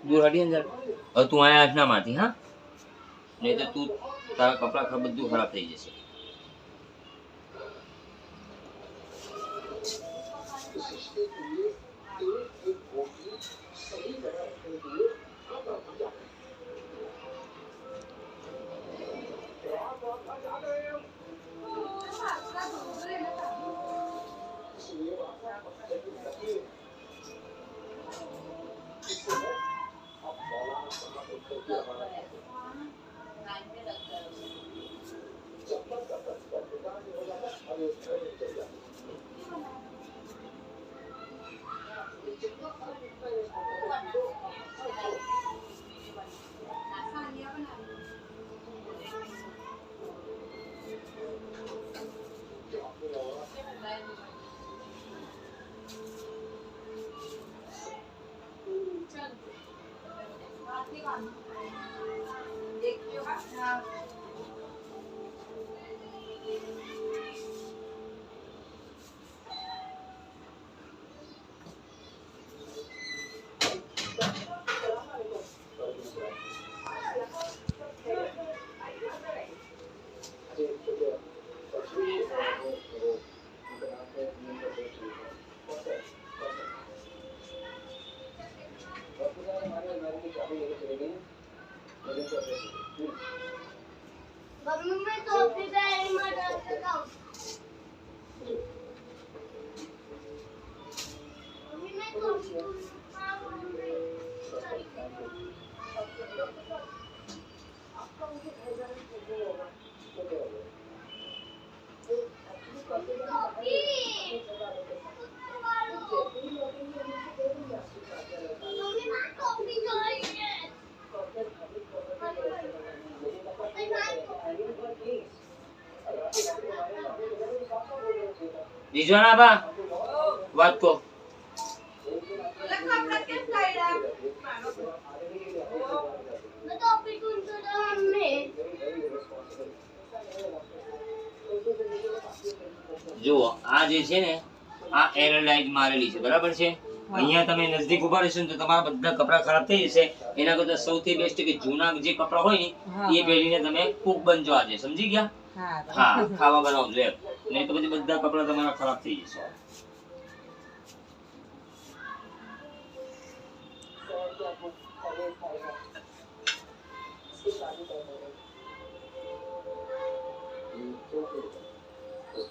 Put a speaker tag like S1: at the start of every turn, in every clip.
S1: દૂર હટી અંદર. હવે તું આયા હાથ ના મારતી, હા? નહીં તો તું તારા કપડા બધું ખરાબ થઈ જશે. દીજવાના બા વાત કો જુઓ આ જે છે ને આ એર લાઈટ મારેલી છે, બરાબર છે? અહીંયા તમે નજદીક ઉભા રહેશો ને તો તમારા બધા કપડા ખરાબ થઈ જશે. એના કરતા સૌથી બેસ્ટ કે જૂના જે કપડા હોય ને એ પહેરીને તમે કુક બનજો આજે, સમજી ગયા? હા, ખાવા બનાવજો એમ, નહીં તો પછી બધા કપડા તમારા ખરાબ થઈ જશે.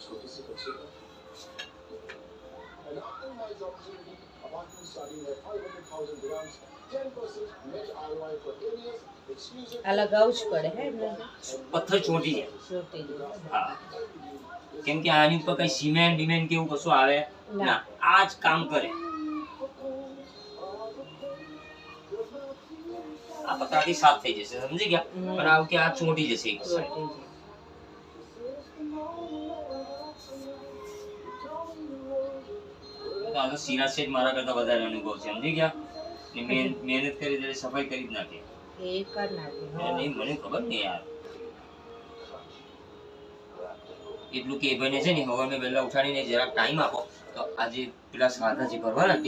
S1: छोटी सी बच्ची an optimized opportunity apartment starting at 500,000 dirhams 10% net ROI for areas exclusive આ લગાવવું જ પડે હે પથ્થર ચોંટી જાય. હા, કેમ કે આની ઉપર કઈ સિમેન્ટ ડિમેન્ટ કેવું કશું આવે ના, આ જ કામ કરે. આ પથ્થરથી સાફ થઈ જશે, સમજી ગયા? પણ આવું કે આ ચોંટી જશે એક સાઈડ. તો સીરા સેટ મારા કરતા વધારે અનુભવ છે, સમજી ગયા? મહેનત કરી ત્યારે સફાઈ કરી જ નાખી. નહીં, મને ખબર નહીં યાર. એટલું કે ભાઈને છે ને હવે મેં વહેલા ઉઠાડીને જરાક ટાઈમ આપો તો આજે પેલા સાદા જે ભરવાના